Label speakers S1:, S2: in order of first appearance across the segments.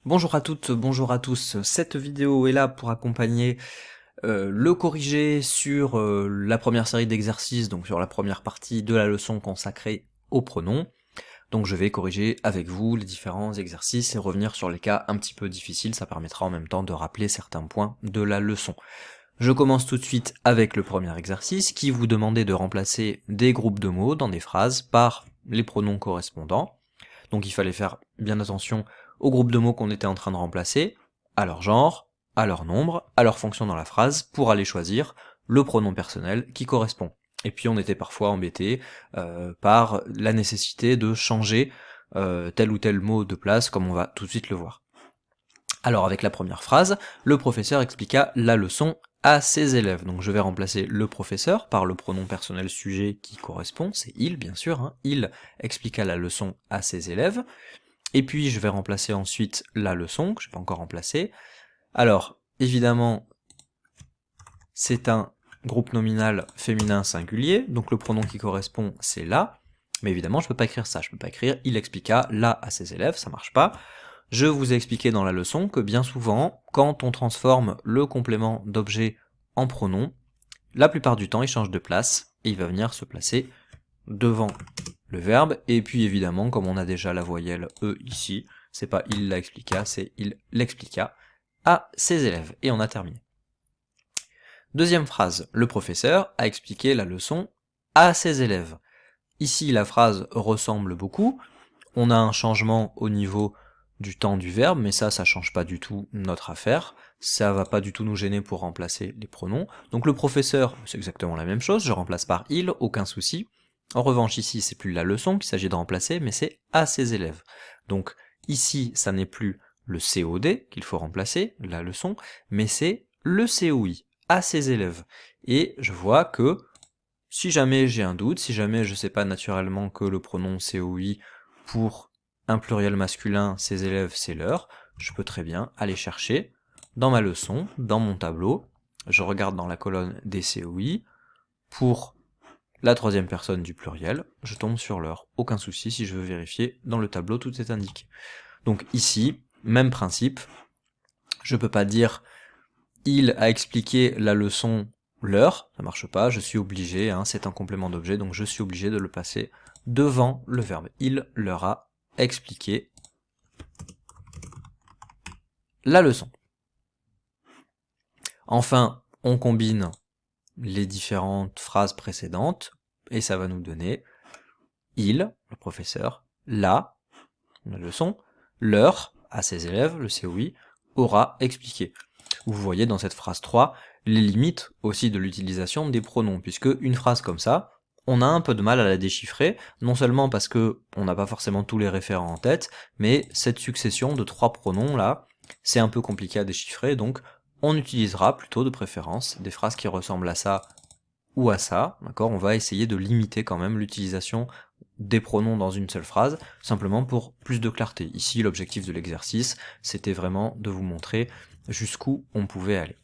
S1: Bonjour à toutes, bonjour à tous. Cette vidéo est là pour accompagner le corrigé sur la première série d'exercices, donc sur la première partie de la leçon consacrée aux pronoms. Donc je vais corriger avec vous les différents exercices et revenir sur les cas un petit peu difficiles, ça permettra en même temps de rappeler certains points de la leçon. Je commence tout de suite avec le premier exercice qui vous demandait de remplacer des groupes de mots dans des phrases par les pronoms correspondants. Donc il fallait faire bien attention aux groupes de mots qu'on était en train de remplacer, à leur genre, à leur nombre, à leur fonction dans la phrase, pour aller choisir le pronom personnel qui correspond. Et puis on était parfois embêté par la nécessité de changer tel ou tel mot de place, comme on va tout de suite le voir. Alors avec la première phrase, le professeur expliqua la leçon à ses élèves. Donc je vais remplacer le professeur par le pronom personnel sujet qui correspond, c'est il bien sûr, hein. Il expliqua la leçon à ses élèves. Et puis je vais remplacer ensuite la leçon, que je n'ai pas encore remplacée. Alors, évidemment, c'est un groupe nominal féminin singulier, donc le pronom qui correspond c'est la, mais évidemment je peux pas écrire ça, je peux pas écrire il expliqua la à ses élèves, ça marche pas. Je vous ai expliqué dans la leçon que bien souvent, quand on transforme le complément d'objet en pronom, la plupart du temps il change de place, et il va venir se placer devant le verbe, et puis évidemment, comme on a déjà la voyelle E ici, c'est pas il l'expliqua, c'est il l'expliqua à ses élèves, et on a terminé. Deuxième phrase, le professeur a expliqué la leçon à ses élèves. Ici, la phrase ressemble beaucoup, on a un changement au niveau du temps du verbe, mais ça change pas du tout notre affaire, ça va pas du tout nous gêner pour remplacer les pronoms. Donc le professeur, c'est exactement la même chose, je remplace par il, aucun souci. En revanche, ici, c'est plus la leçon qu'il s'agit de remplacer, mais c'est à ses élèves. Donc ici, ça n'est plus le COD qu'il faut remplacer, la leçon, mais c'est le COI, à ses élèves. Et je vois que si jamais j'ai un doute, si jamais je sais pas naturellement que le pronom COI pour un pluriel masculin, ses élèves, c'est leur, je peux très bien aller chercher dans ma leçon, dans mon tableau, je regarde dans la colonne des COI, pour la troisième personne du pluriel, je tombe sur leur. Aucun souci, si je veux vérifier, dans le tableau tout est indiqué. Donc ici, même principe, je peux pas dire il a expliqué la leçon leur, ça marche pas, je suis obligé, hein, c'est un complément d'objet, donc je suis obligé de le passer devant le verbe. Il leur a expliqué la leçon. Enfin, on combine les différentes phrases précédentes, et ça va nous donner il, le professeur, la leçon, leur, à ses élèves, le COI, aura expliqué. Vous voyez dans cette phrase 3 les limites aussi de l'utilisation des pronoms, puisque une phrase comme ça, on a un peu de mal à la déchiffrer, non seulement parce que on n'a pas forcément tous les référents en tête, mais cette succession de 3 pronoms là, c'est un peu compliqué à déchiffrer, donc on utilisera plutôt de préférence des phrases qui ressemblent à ça ou à ça, d'accord. On va essayer de limiter quand même l'utilisation des pronoms dans une seule phrase, simplement pour plus de clarté. Ici, l'objectif de l'exercice, c'était vraiment de vous montrer jusqu'où on pouvait aller.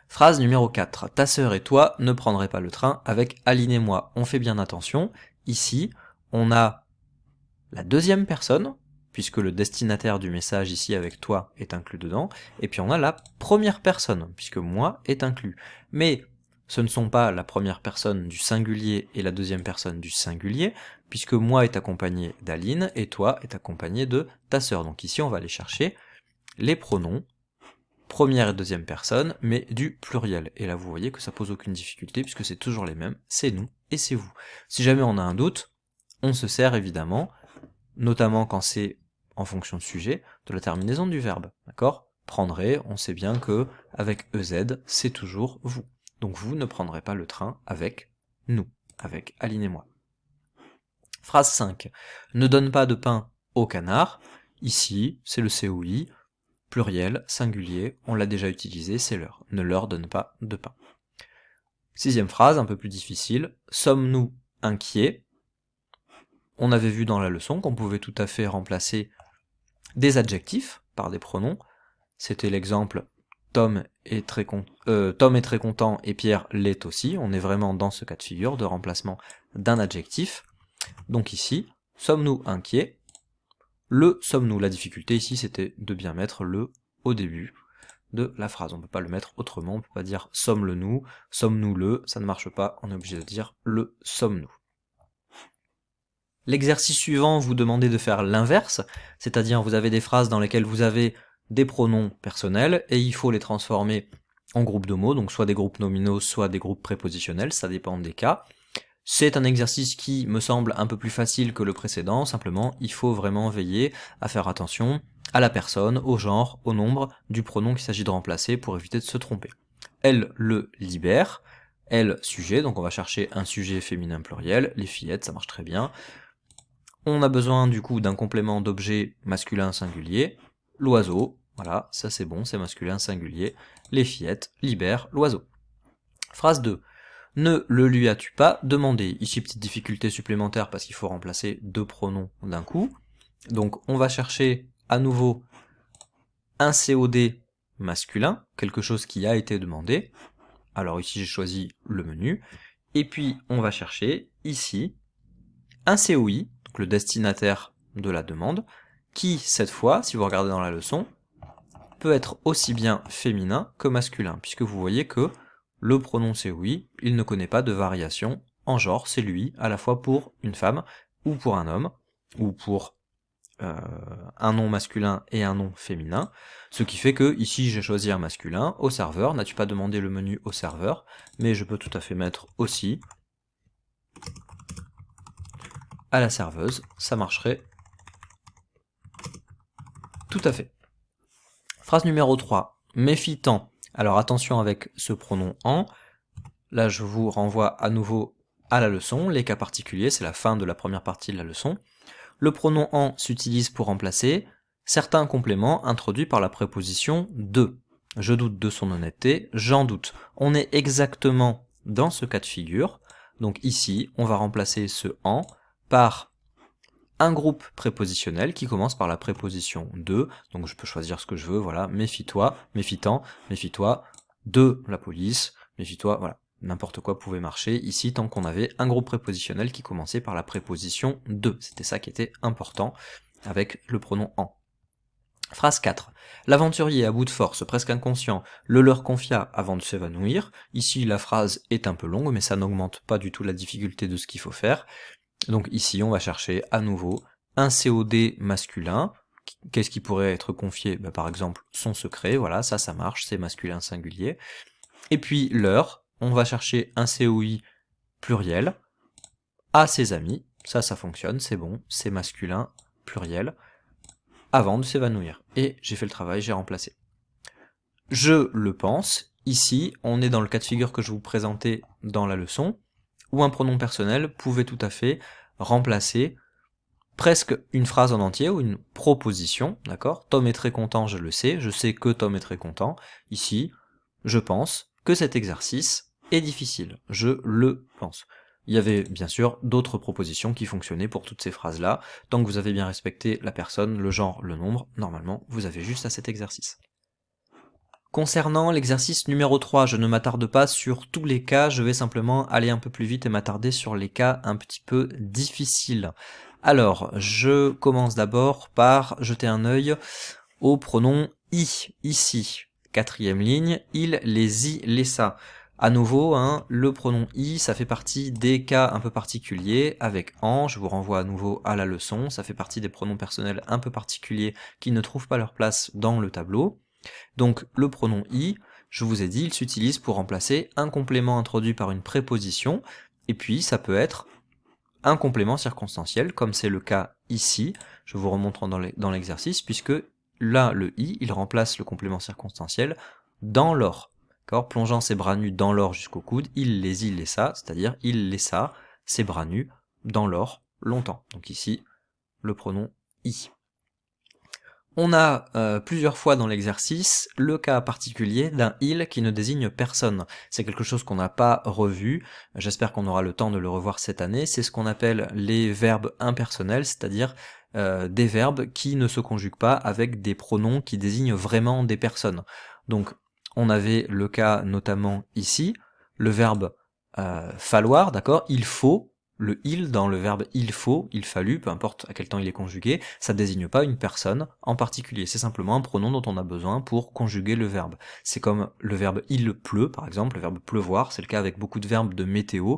S1: Phrase numéro 4. Ta sœur et toi ne prendrez pas le train avec Aline et moi. On fait bien attention. Ici, on a la deuxième personne, puisque le destinataire du message ici avec toi est inclus dedans, et puis on a la première personne, puisque moi est inclus. Mais ce ne sont pas la première personne du singulier et la deuxième personne du singulier, puisque moi est accompagné d'Aline et toi est accompagné de ta sœur. Donc ici on va aller chercher les pronoms première et deuxième personne, mais du pluriel. Et là vous voyez que ça pose aucune difficulté, puisque c'est toujours les mêmes, c'est nous et c'est vous. Si jamais on a un doute, on se sert évidemment, notamment quand c'est en fonction de sujet, de la terminaison du verbe, d'accord? Prendrez, on sait bien que avec EZ, c'est toujours vous. Donc vous ne prendrez pas le train avec nous, avec Aline et moi. Phrase 5. Ne donne pas de pain au canard. Ici, c'est le COI, pluriel, singulier, on l'a déjà utilisé, c'est leur. Ne leur donne pas de pain. Sixième phrase, un peu plus difficile. Sommes-nous inquiets? On avait vu dans la leçon qu'on pouvait tout à fait remplacer des adjectifs par des pronoms. C'était l'exemple Tom est très content et Pierre l'est aussi. On est vraiment dans ce cas de figure de remplacement d'un adjectif. Donc ici, sommes-nous inquiets? le sommes-nous. La difficulté ici, c'était de bien mettre le au début de la phrase. On peut pas le mettre autrement, on peut pas dire sommes-le-nous, sommes-nous-le, ça ne marche pas, on est obligé de dire le sommes-nous. L'exercice suivant, vous demandez de faire l'inverse, c'est-à-dire vous avez des phrases dans lesquelles vous avez des pronoms personnels et il faut les transformer en groupes de mots, donc soit des groupes nominaux, soit des groupes prépositionnels, ça dépend des cas. C'est un exercice qui me semble un peu plus facile que le précédent, simplement il faut vraiment veiller à faire attention à la personne, au genre, au nombre du pronom qu'il s'agit de remplacer pour éviter de se tromper. Elle le libère, elle sujet, donc on va chercher un sujet féminin pluriel, les fillettes, ça marche très bien. On a besoin du coup d'un complément d'objet masculin singulier, l'oiseau, voilà, ça c'est bon, c'est masculin singulier, les fillettes libèrent l'oiseau. Phrase 2. Ne le lui as-tu pas demandé? Ici, petite difficulté supplémentaire parce qu'il faut remplacer deux pronoms d'un coup. Donc on va chercher à nouveau un COD masculin, quelque chose qui a été demandé. Alors ici j'ai choisi le menu. Et puis on va chercher ici un COI, donc le destinataire de la demande, qui cette fois, si vous regardez dans la leçon, peut être aussi bien féminin que masculin, puisque vous voyez que le pronom COI, il ne connaît pas de variation en genre, c'est lui, à la fois pour une femme, ou pour un homme, ou pour un nom masculin et un nom féminin, ce qui fait que ici j'ai choisi un masculin, au serveur, n'as-tu pas demandé le menu au serveur, mais je peux tout à fait mettre aussi à la serveuse, ça marcherait tout à fait. Phrase numéro 3, méfie-t'en. Alors attention avec ce pronom en, là je vous renvoie à nouveau à la leçon, les cas particuliers, c'est la fin de la première partie de la leçon. Le pronom en s'utilise pour remplacer certains compléments introduits par la préposition de. Je doute de son honnêteté, j'en doute. On est exactement dans ce cas de figure, donc ici on va remplacer ce en par un groupe prépositionnel qui commence par la préposition de, donc je peux choisir ce que je veux, voilà, méfie-toi, méfie-t'en, méfie-toi de la police, méfie-toi, voilà, n'importe quoi pouvait marcher ici tant qu'on avait un groupe prépositionnel qui commençait par la préposition de, c'était ça qui était important avec le pronom en. Phrase 4. L'aventurier à bout de force, presque inconscient, le leur confia avant de s'évanouir. Ici la phrase est un peu longue mais ça n'augmente pas du tout la difficulté de ce qu'il faut faire. Donc ici, on va chercher à nouveau un COD masculin. Qu'est-ce qui pourrait être confié? Par exemple, son secret, voilà, ça marche, c'est masculin singulier. Et puis leur, on va chercher un COI pluriel à ses amis, ça fonctionne, c'est bon, c'est masculin pluriel, avant de s'évanouir. Et j'ai fait le travail, j'ai remplacé. Je le pense, ici, on est dans le cas de figure que je vous présentais dans la leçon, où un pronom personnel pouvait tout à fait remplacer presque une phrase en entier ou une proposition, d'accord? Tom est très content, je sais que Tom est très content. Ici, je pense que cet exercice est difficile, je le pense. Il y avait bien sûr d'autres propositions qui fonctionnaient pour toutes ces phrases-là. Tant que vous avez bien respecté la personne, le genre, le nombre, normalement, vous avez juste à cet exercice. Concernant l'exercice numéro 3, je ne m'attarde pas sur tous les cas, je vais simplement aller un peu plus vite et m'attarder sur les cas un petit peu difficiles. Alors, je commence d'abord par jeter un œil au pronom i, ici. Quatrième ligne, il, les i, les ça. À nouveau, le pronom i, ça fait partie des cas un peu particuliers avec en, je vous renvoie à nouveau à la leçon, ça fait partie des pronoms personnels un peu particuliers qui ne trouvent pas leur place dans le tableau. Donc le pronom i, je vous ai dit, il s'utilise pour remplacer un complément introduit par une préposition, et puis ça peut être un complément circonstanciel, comme c'est le cas ici, je vous remontre dans l'exercice, puisque là, le i, il remplace le complément circonstanciel dans l'or. Plongeant ses bras nus dans l'or jusqu'au coude, il laissa, c'est-à-dire il laissa ses bras nus dans l'or longtemps. Donc ici, le pronom i. On a plusieurs fois dans l'exercice le cas particulier d'un il qui ne désigne personne. C'est quelque chose qu'on n'a pas revu, j'espère qu'on aura le temps de le revoir cette année, c'est ce qu'on appelle les verbes impersonnels, c'est-à-dire des verbes qui ne se conjuguent pas avec des pronoms qui désignent vraiment des personnes. Donc on avait le cas notamment ici, le verbe falloir, d'accord, il faut le il dans le verbe il faut, il fallut, peu importe à quel temps il est conjugué, ça désigne pas une personne en particulier, c'est simplement un pronom dont on a besoin pour conjuguer le verbe. C'est comme le verbe il pleut, par exemple, le verbe pleuvoir, c'est le cas avec beaucoup de verbes de météo.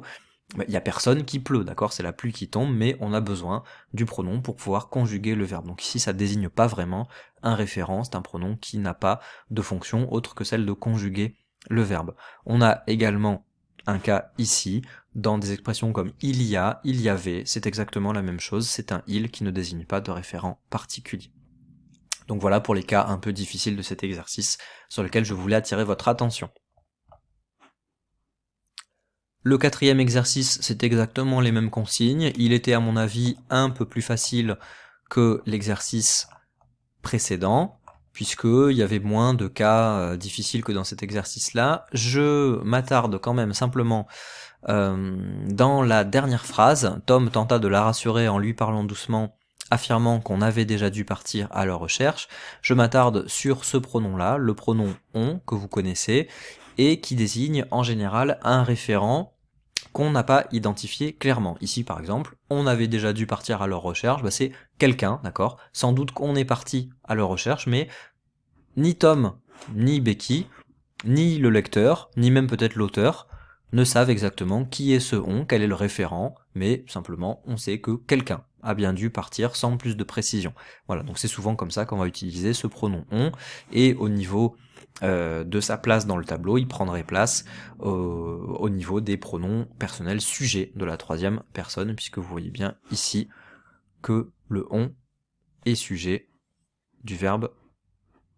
S1: Il y a personne qui pleut, d'accord, c'est la pluie qui tombe, mais on a besoin du pronom pour pouvoir conjuguer le verbe. Donc ici, ça désigne pas vraiment un référent, c'est un pronom qui n'a pas de fonction autre que celle de conjuguer le verbe. On a également un cas ici, dans des expressions comme il y a, il y avait, c'est exactement la même chose, c'est un il qui ne désigne pas de référent particulier. Donc voilà pour les cas un peu difficiles de cet exercice sur lequel je voulais attirer votre attention. Le quatrième exercice, c'est exactement les mêmes consignes. Il était à mon avis un peu plus facile que l'exercice précédent, puisqu'il y avait moins de cas difficiles que dans cet exercice-là. Je m'attarde quand même simplement dans la dernière phrase. Tom tenta de la rassurer en lui parlant doucement, affirmant qu'on avait déjà dû partir à leur recherche. Je m'attarde sur ce pronom-là, le pronom on, que vous connaissez, et qui désigne en général un référent qu'on n'a pas identifié clairement. Ici, par exemple, on avait déjà dû partir à leur recherche, c'est quelqu'un, d'accord ? Sans doute qu'on est parti à leur recherche, mais ni Tom, ni Becky, ni le lecteur, ni même peut-être l'auteur, ne savent exactement qui est ce on, quel est le référent, mais simplement on sait que quelqu'un a bien dû partir sans plus de précision. Voilà, donc c'est souvent comme ça qu'on va utiliser ce pronom on, et au niveau de sa place dans le tableau, il prendrait place au niveau des pronoms personnels sujets de la troisième personne, puisque vous voyez bien ici que le on est sujet du verbe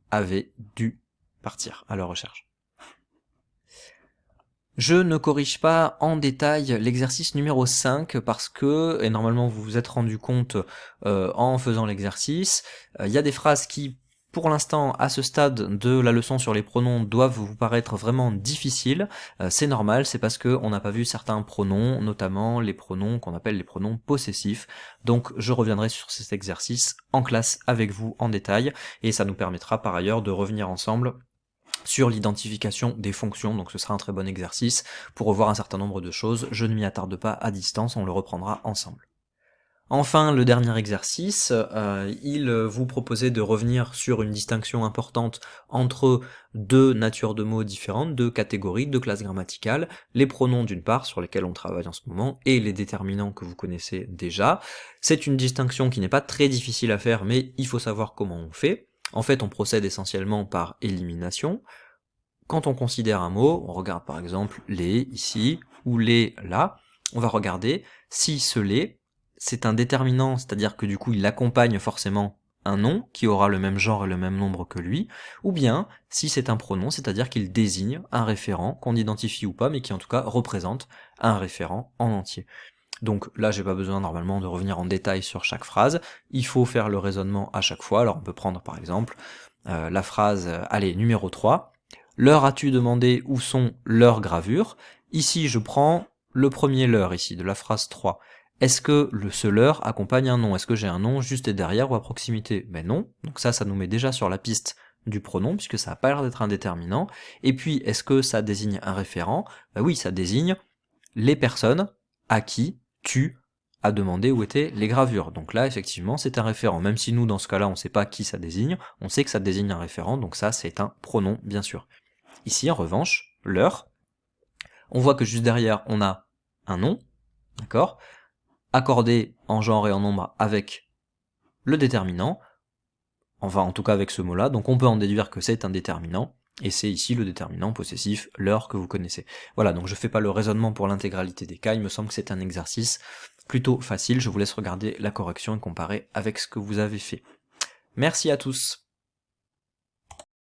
S1: avait dû partir à leur recherche. Je ne corrige pas en détail l'exercice numéro 5 parce que, et normalement vous vous êtes rendu compte en faisant l'exercice, il y a des phrases qui, pour l'instant, à ce stade de la leçon sur les pronoms, doivent vous paraître vraiment difficiles. C'est normal, c'est parce que on n'a pas vu certains pronoms, notamment les pronoms qu'on appelle les pronoms possessifs. Donc je reviendrai sur cet exercice en classe avec vous en détail, et ça nous permettra par ailleurs de revenir ensemble sur l'identification des fonctions, donc ce sera un très bon exercice pour revoir un certain nombre de choses. Je ne m'y attarde pas à distance, on le reprendra ensemble. Enfin, le dernier exercice, il vous proposait de revenir sur une distinction importante entre deux natures de mots différentes, deux catégories, deux classes grammaticales, les pronoms d'une part, sur lesquels on travaille en ce moment, et les déterminants que vous connaissez déjà. C'est une distinction qui n'est pas très difficile à faire, mais il faut savoir comment on fait. En fait, on procède essentiellement par élimination. Quand on considère un mot, on regarde par exemple les ici, ou les là, on va regarder si ce les, c'est un déterminant, c'est-à-dire que du coup il accompagne forcément un nom qui aura le même genre et le même nombre que lui, ou bien si c'est un pronom, c'est-à-dire qu'il désigne un référent qu'on identifie ou pas, mais qui en tout cas représente un référent en entier. Donc là, j'ai pas besoin normalement de revenir en détail sur chaque phrase, il faut faire le raisonnement à chaque fois. Alors on peut prendre par exemple la phrase, allez, numéro 3, leur as-tu demandé où sont leurs gravures? Ici, je prends le premier leur ici, de la phrase 3. Est-ce que ce leur accompagne un nom? Est-ce que j'ai un nom juste derrière ou à proximité? Ben non, donc ça nous met déjà sur la piste du pronom, puisque ça n'a pas l'air d'être un déterminant. Et puis, est-ce que ça désigne un référent? Ben oui, ça désigne les personnes à qui tu as demandé où étaient les gravures. Donc là, effectivement, c'est un référent. Même si nous, dans ce cas-là, on ne sait pas qui ça désigne, on sait que ça désigne un référent, donc ça, c'est un pronom, bien sûr. Ici, en revanche, leur, on voit que juste derrière, on a un nom, d'accord, accordé en genre et en nombre avec le déterminant, enfin, en tout cas avec ce mot-là, donc on peut en déduire que c'est un déterminant, et c'est ici le déterminant possessif, leur, que vous connaissez. Voilà, donc je fais pas le raisonnement pour l'intégralité des cas, il me semble que c'est un exercice plutôt facile, je vous laisse regarder la correction et comparer avec ce que vous avez fait. Merci à tous.